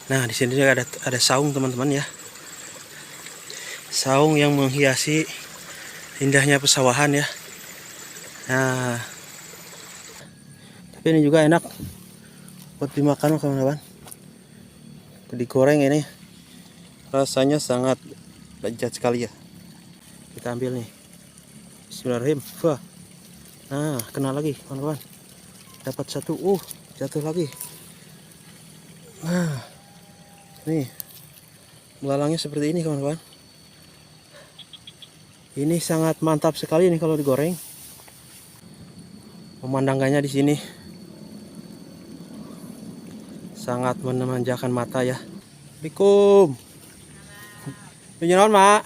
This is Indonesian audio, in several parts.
Nah, di sini juga ada saung teman-teman ya. Saung yang menghiasi indahnya pesawahan ya. Nah, tapi ini juga enak buat dimakan kawan-kawan. Digoreng ini rasanya sangat lezat sekali ya. Kita ambil nih. Bismillahirrahmanirrahim. Wah. Nah, kena lagi kawan-kawan. Dapat satu. Jatuh lagi. Nah, nih. Belalangnya seperti ini kawan-kawan. Ini sangat mantap sekali nih kalau digoreng. Pemandangannya di sini sangat memanjakan mata ya. Assalamualaikum. Penyeron, Mak.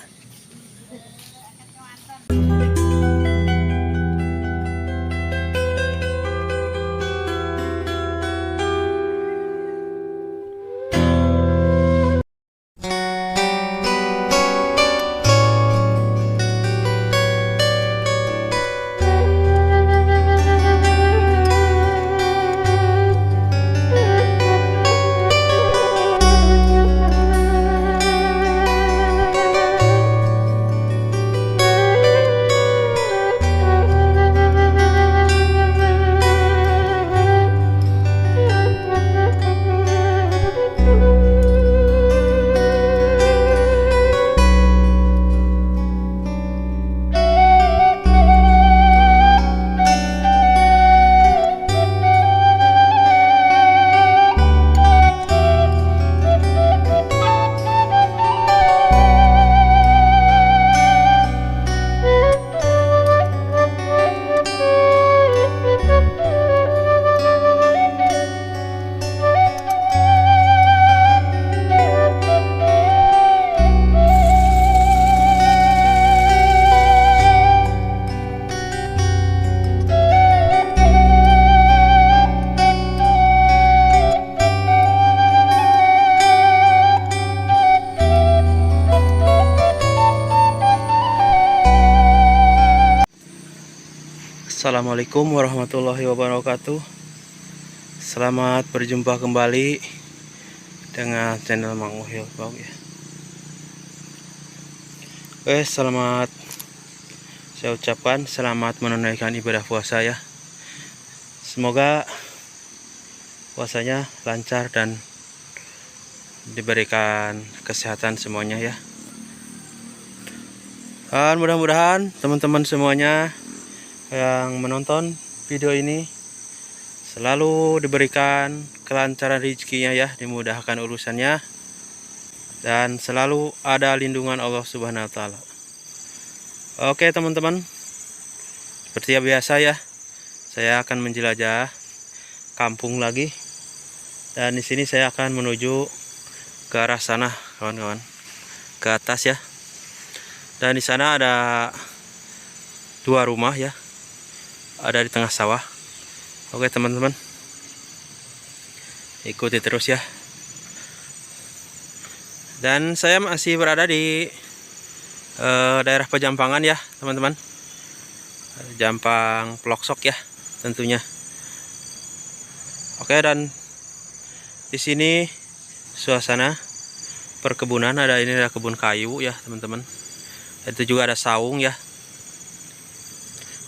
Assalamualaikum warahmatullahi wabarakatuh. Selamat berjumpa kembali dengan channel Mang Uhil Vlog ya. Selamat saya ucapkan selamat menunaikan ibadah puasa ya. Semoga puasanya lancar dan diberikan kesehatan semuanya ya. Dan mudah-mudahan teman-teman semuanya yang menonton video ini selalu diberikan kelancaran rezekinya ya, dimudahkan urusannya, dan selalu ada lindungan Allah Subhanahu wa taala. Oke teman-teman, seperti biasa ya, saya akan menjelajah kampung lagi, dan di sini saya akan menuju ke arah sana kawan-kawan, ke atas ya. Dan di sana ada dua rumah ya, ada di tengah sawah. Oke teman-teman, ikuti terus ya. Dan saya masih berada di daerah Pejampangan ya teman-teman, Jampang Ploksok ya tentunya. Oke, dan di sini suasana perkebunan, ada kebun kayu ya teman-teman. Itu juga ada saung ya.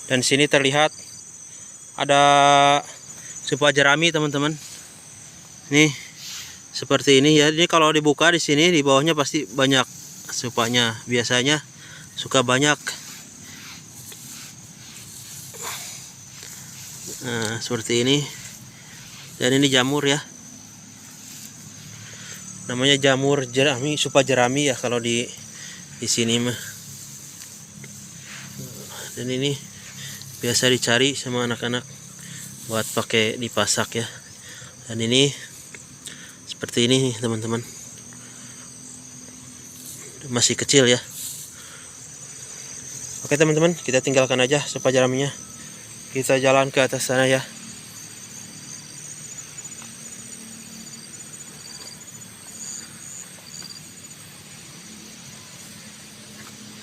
Dan di sini terlihat ada supa jerami teman-teman. Nih seperti ini ya. Ini kalau dibuka di sini di bawahnya pasti banyak supanya. Biasanya suka banyak. Nah, seperti ini. Dan ini jamur ya. Namanya jamur jerami, supa jerami ya kalau di sini mah. Dan ini biasa dicari sama anak-anak buat pakai dipasak ya. Dan ini seperti ini nih teman-teman, masih kecil ya. Oke teman-teman, kita tinggalkan aja supa jeraminya, kita jalan ke atas sana ya.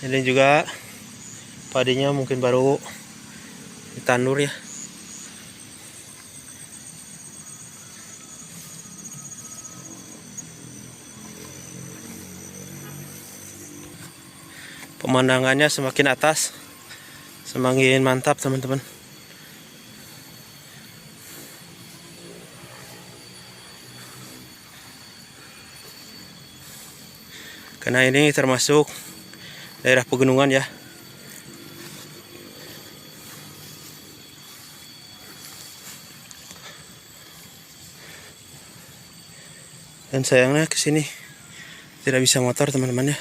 Ini juga padinya mungkin baru ditandur ya. Pemandangannya semakin atas semakin mantap teman-teman. Karena ini termasuk daerah pegunungan ya. Dan sayangnya ke sini tidak bisa motor teman-teman ya.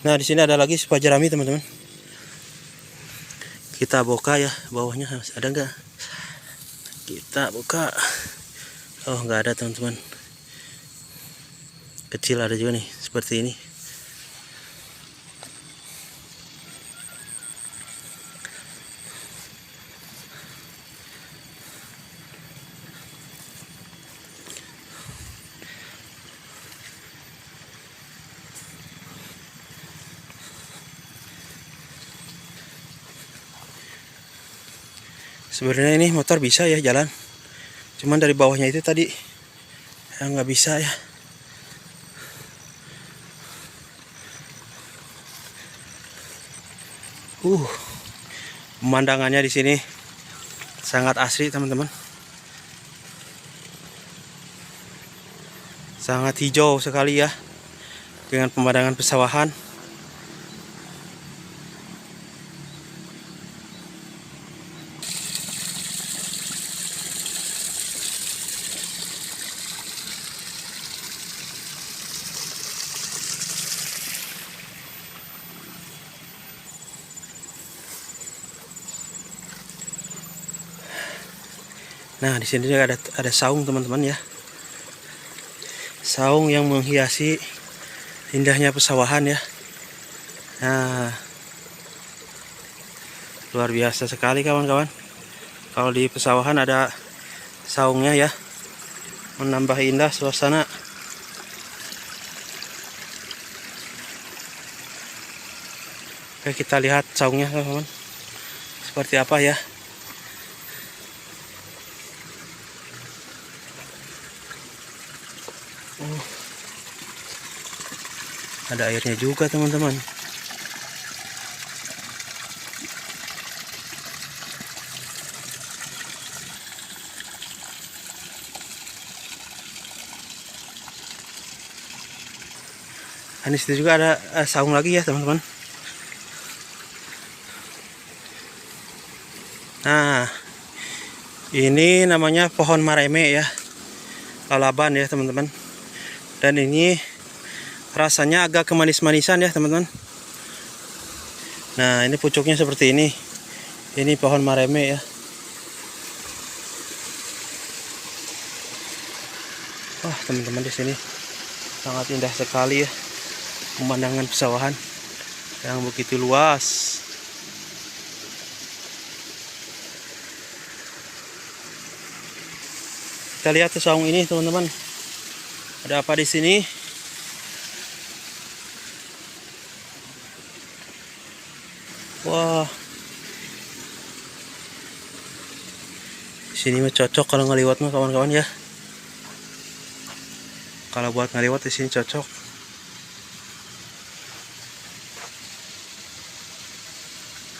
Nah, di sini ada lagi sepa jerami teman-teman. Kita buka ya, bawahnya ada nggak? Kita buka. Oh, nggak ada teman-teman. Kecil ada juga nih, seperti ini. Sebenarnya ini motor bisa ya jalan, cuman dari bawahnya itu tadi yang nggak bisa ya. Pemandangannya di sini sangat asri teman-teman, sangat hijau sekali ya, dengan pemandangan pesawahan. Nah, di sini juga ada saung teman-teman ya. Saung yang menghiasi indahnya pesawahan ya. Nah, luar biasa sekali kawan-kawan. Kalau di pesawahan ada saungnya ya, menambah indah suasana. Oke, kita lihat saungnya teman-teman, seperti apa ya. Ada airnya juga teman-teman. Di situ juga ada saung lagi ya teman-teman. Nah, ini namanya pohon mareme ya, lalaban ya teman-teman. Dan ini rasanya agak kemanis-manisan ya teman-teman. Nah, ini pucuknya seperti ini. Ini pohon mareme ya. Wah teman-teman, di sini sangat indah sekali ya, pemandangan pesawahan yang begitu luas. Kita lihat ke saung ini teman-teman. Ada apa di sini? Wah, di sini mah cocok kalau ngeliwat mah kawan-kawan ya. Kalau buat ngeliwat di sini cocok.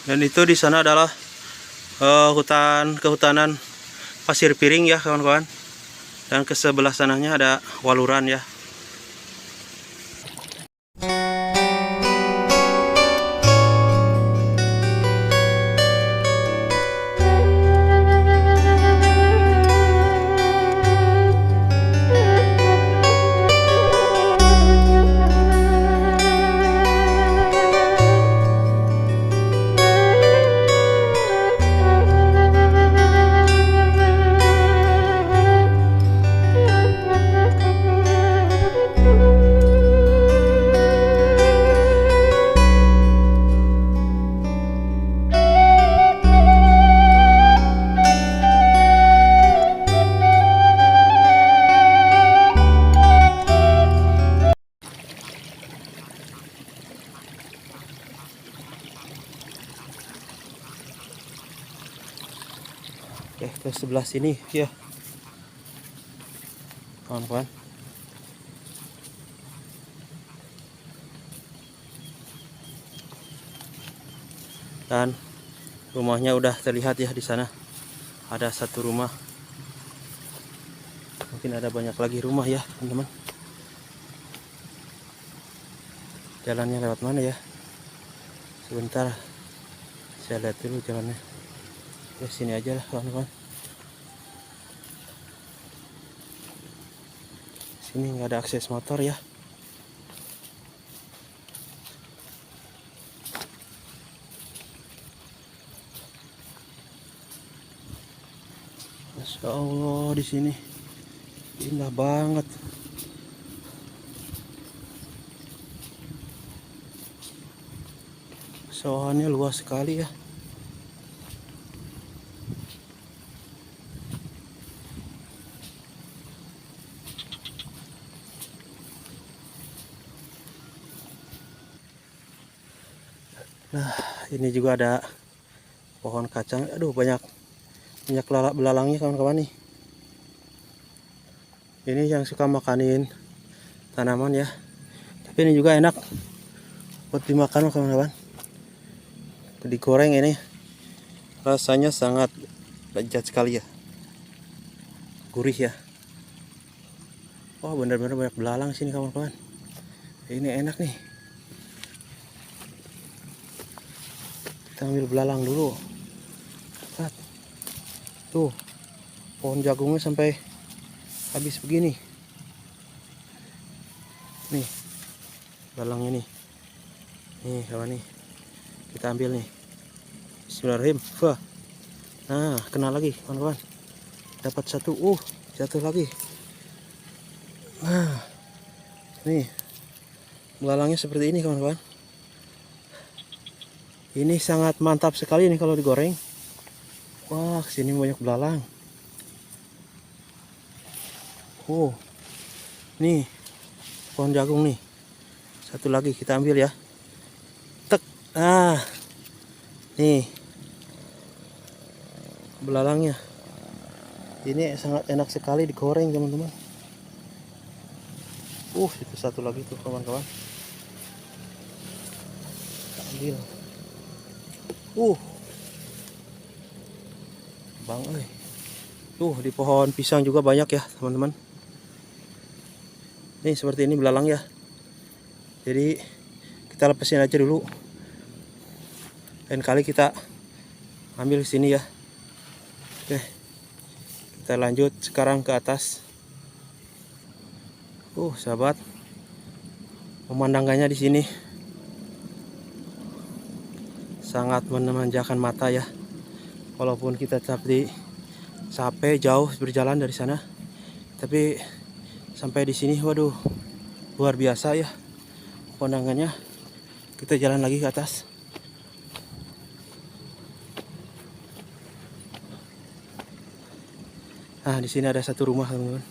Dan itu di sana adalah kehutanan pasir piring ya kawan-kawan. Dan ke sebelah sananya ada waluran ya. Oke, ke sebelah sini ya kawan-kawan. Dan rumahnya udah terlihat ya di sana. Ada satu rumah. Mungkin ada banyak lagi rumah ya, teman-teman. Jalannya lewat mana ya? Sebentar. Saya lihat dulu jalannya. Ya sini aja lah, kawan-kawan. Sini nggak ada akses motor ya. Masya Allah, di sini indah banget. Sawannya luas sekali ya. Nah, ini juga ada pohon kacang. Aduh, banyak belalangnya kawan-kawan nih. Ini yang suka makanin tanaman ya. Tapi ini juga enak buat dimakan kawan-kawan. Digoreng ini rasanya sangat lezat sekali ya. Gurih ya. Wah, benar-benar banyak belalang sini kawan-kawan. Ini enak nih. Kita ambil belalang dulu. Lihat. Tuh, pohon jagungnya sampai habis begini. Nih, belalangnya nih. Nih kawan nih. Kita ambil nih. Bismillahirrahmanirrahim. Wah. Nah, kena lagi kawan-kawan. Dapat satu. Jatuh lagi. Nah, nih. Belalangnya seperti ini kawan-kawan. Ini sangat mantap sekali nih kalau digoreng. Wah, sini banyak belalang. Nih pohon jagung nih. Satu lagi kita ambil ya. Tek. Nih belalangnya. Ini sangat enak sekali digoreng teman-teman. Itu satu lagi tuh kawan-kawan. Kita ambil. Bang, tuh di pohon pisang juga banyak ya teman-teman. Nih seperti ini belalang ya. Jadi kita lepasin aja dulu. Lain kali kita ambil sini ya. Oke. Kita lanjut sekarang ke atas. Sahabat. Pemandangannya di sini sangat memanjakan mata ya. Walaupun kita capek jauh berjalan dari sana, tapi sampai di sini waduh luar biasa ya pemandangannya. Kita jalan lagi ke atas. Nah, di sini ada satu rumah teman-teman.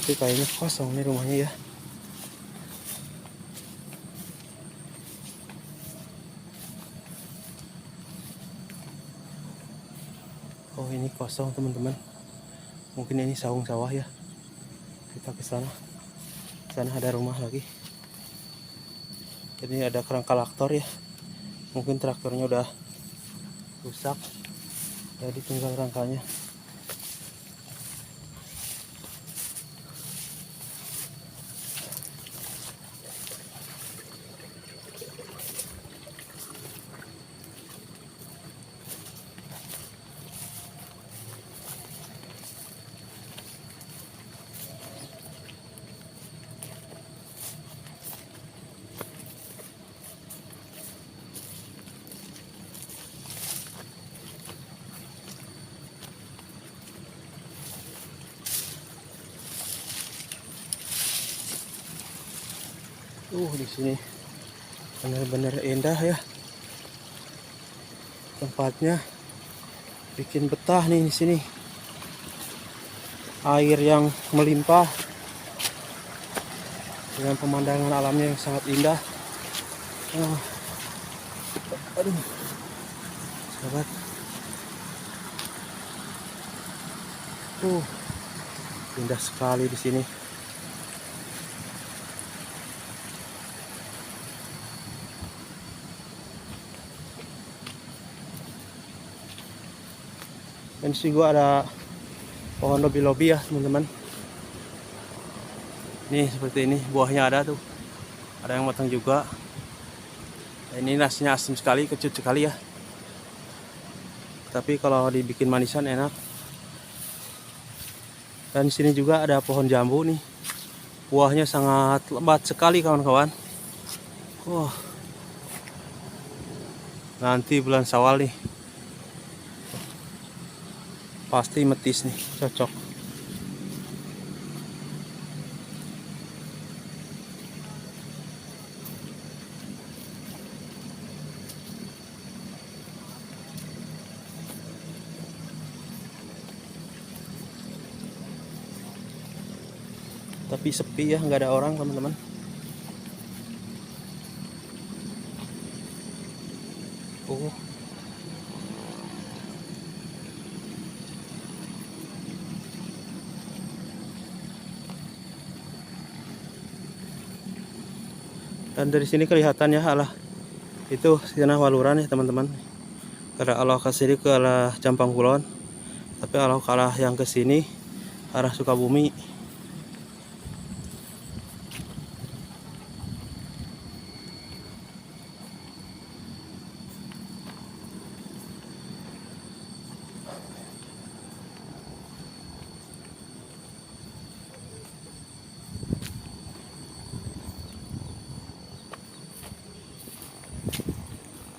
Tapi kayaknya kosong nih rumahnya ya. Ini kosong teman-teman. Mungkin ini saung sawah ya. Kita ke sana. Sana ada rumah lagi. Jadi ada kerangka traktor ya. Mungkin traktornya udah rusak. Jadi tinggal rangkanya. Di sini benar-benar indah ya. Tempatnya bikin betah nih di sini. Air yang melimpah dengan pemandangan alamnya yang sangat indah. Aduh, sahabat. Indah sekali di sini. Dan di sini juga ada pohon lobi-lobi ya teman-teman. Nih seperti ini, buahnya ada tuh. Ada yang matang juga. Ini nasinya asin sekali, kecut sekali ya. Tapi kalau dibikin manisan enak. Dan di sini juga ada pohon jambu nih. Buahnya sangat lebat sekali kawan-kawan. Nanti bulan Syawal nih. Pasti metis nih, cocok. Tapi sepi ya, nggak ada orang teman-teman. Dan dari sini kelihatannya alah itu sana Waluran ya teman-teman. Karena Allah ke sini ke arah Campang Kulon, tapi Allah kalah yang ke sini arah Sukabumi.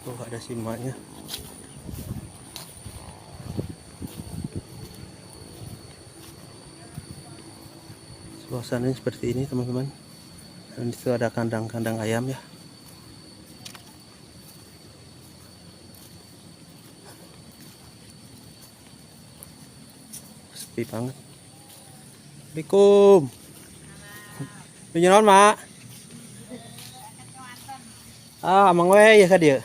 Tuh ada simanya. Suasananya seperti ini teman-teman. Dan itu ada kandang-kandang ayam ya. Sepi banget. Assalamualaikum. Punya naon, Mak? Amang we ya ka dieu.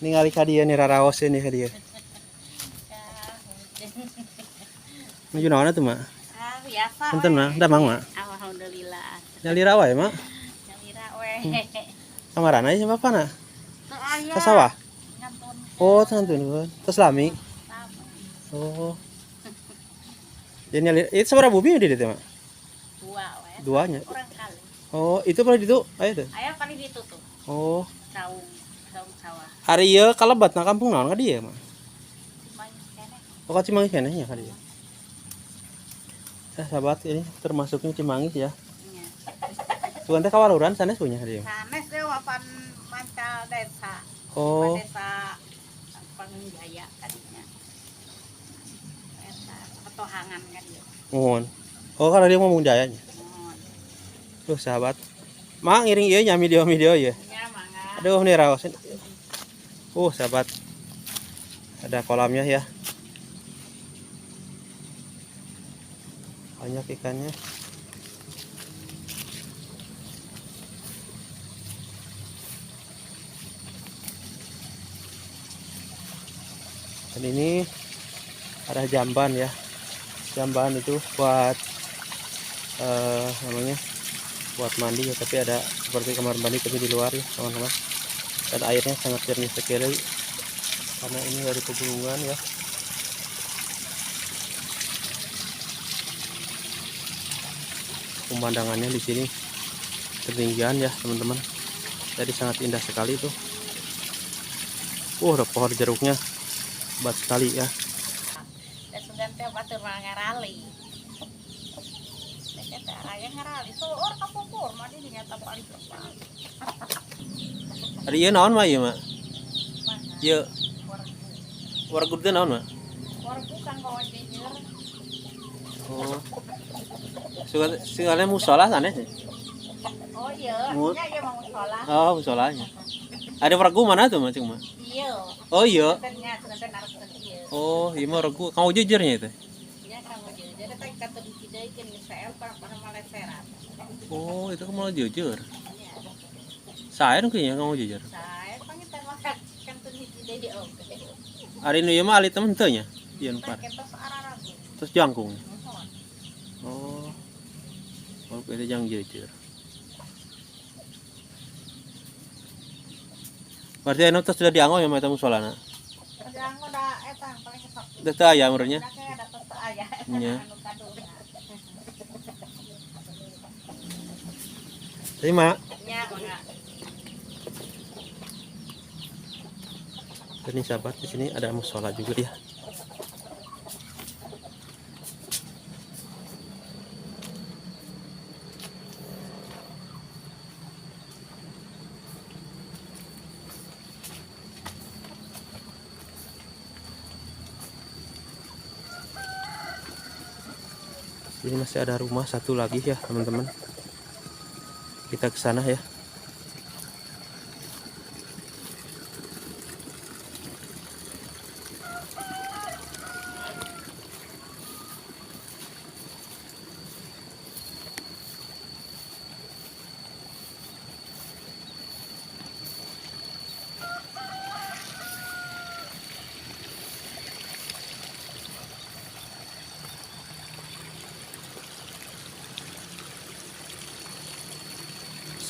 Ningali ka dieu ni raraos ni ka dieu. Menuju naon atuh, Mak? Biasa. Punten, Mak. Da mang, Mak? Alhamdulillah. Nyalira wae, Mak. Nyalira we. Kamarana ieu bapana? Teu aya. Ka sawah? Ngantun. Oh, ngantun. Tos lami. Oh. Jadi nyalira itu sabaraha bumi di dieu, Mak? Dua we. Duanya. Kurang kali. Oh, itu pernah ditu? Ayo tuh. Aya paling itu tuh. Oh, Saung sawah. hari ieu kalebat na kampung naon ka dieu, Mak? Main kene. Oh, ka Cimanggis keneh ya ka dieu. Sahabat, ini termasuknya Cimanggis ya. Nya. Sugan teh ka Waluran sanes punya ka dieu. Sanes we wapan mancal desa. Oh, Desa Pangjaya tadinya. Eta petohangan kan dia. mohon. Oh, kalau dia ngomong Jaya nya. Mohon. Tuh, sahabat. Mak ngiring ieu nya video-video ya. Nya mangga. Aduh, nih raos. Sahabat. Ada kolamnya ya. Banyak ikannya. Dan ini ada jamban ya. Jamban itu buat namanya buat mandi ya, tapi ada seperti kamar mandi tapi di luar ya teman-teman. Dan airnya sangat jernih sekali karena ini dari pegunungan ya. Pemandangannya di sini ketinggian ya teman-teman, jadi sangat indah sekali tuh. Ada pohon jeruknya hebat sekali ya. Dan sugan teh batur ngarali. Teh aya ngarali soor kapupur mah di nyata paling besar. Ari ieu naon mah ieu mah? Mana? Ieu warga teh naon mah? Wargu kanggo jejer. Oh. Singgalnya musola sanes. Oh iya, Mut. nya ieu mah musola. Oh, musolanya. Ada regu mana tuh Mas Cuma? Iya. Oh iya. Sebenarnya harus iya. Oh, iya mah regu. Kamu jujurnya itu. Ya kamu jadi tak kata kita ikan Israel para Malaysia. Oh, itu kamu malah jujur. Iya. Saya kayaknya kamu jujur. Saya panggil makan kan tuh kita di oke. Hari ini mah ali temen teu nya. Ieu par. Kita searah ragu. Terus jangkung. Mohon. Oh. Oh, itu jang jujur. Berarti anu terus sudah dianggo ya mata musolana. Terus yang udah etang paling kesok. Udah teu aya umurnya. Udah kayak ada tos ayah. Iya. Anu kado. Terima. Ya, enggak. Ini sahabat, di sini ada musola juga ya. Ini masih ada rumah satu lagi ya teman-teman. Kita ke sana ya.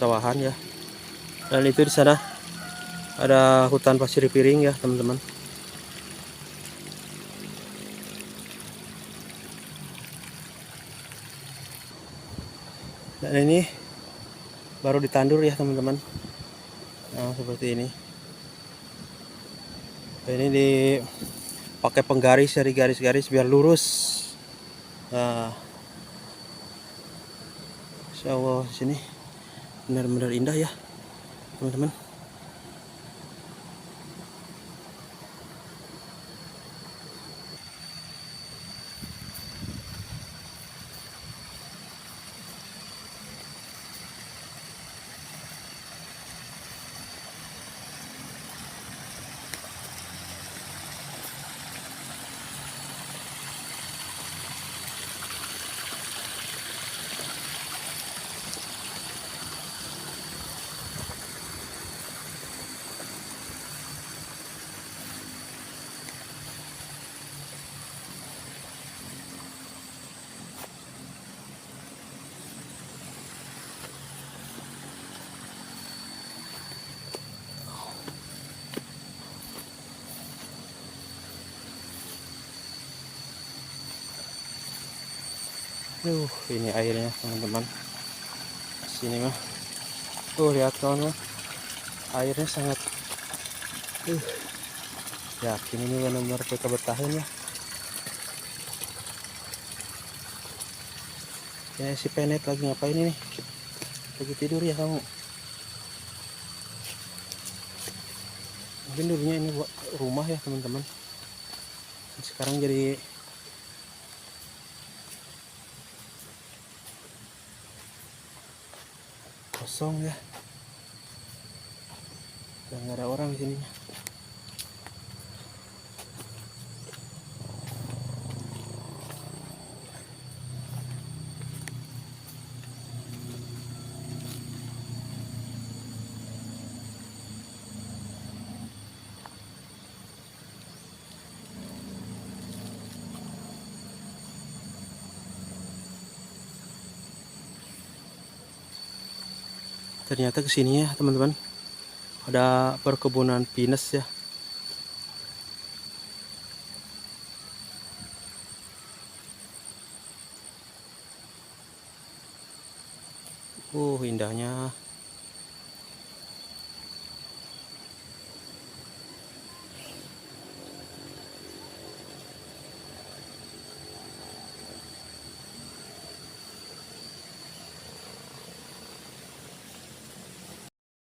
Sawahan ya. Dan itu di sana ada hutan pasir piring ya teman-teman. Dan ini baru ditandur ya teman-teman. Nah seperti ini. Ini dipakai penggaris dari garis-garis biar lurus. Nah, Insya Allah di sini benar-benar indah ya teman-teman. Ini airnya teman-teman. Sini mah. Lihat kawan, airnya sangat yakin ini benar-benar kita bertahan ya. Ya si Penet lagi ngapain ini? Lagi tidur ya kamu? Mungkin dulunya ini buat rumah ya teman-teman. Sekarang jadi kosong ya. Udah nggak ada orang di sini. Ternyata kesini ya teman-teman, ada perkebunan pinus ya. Indahnya.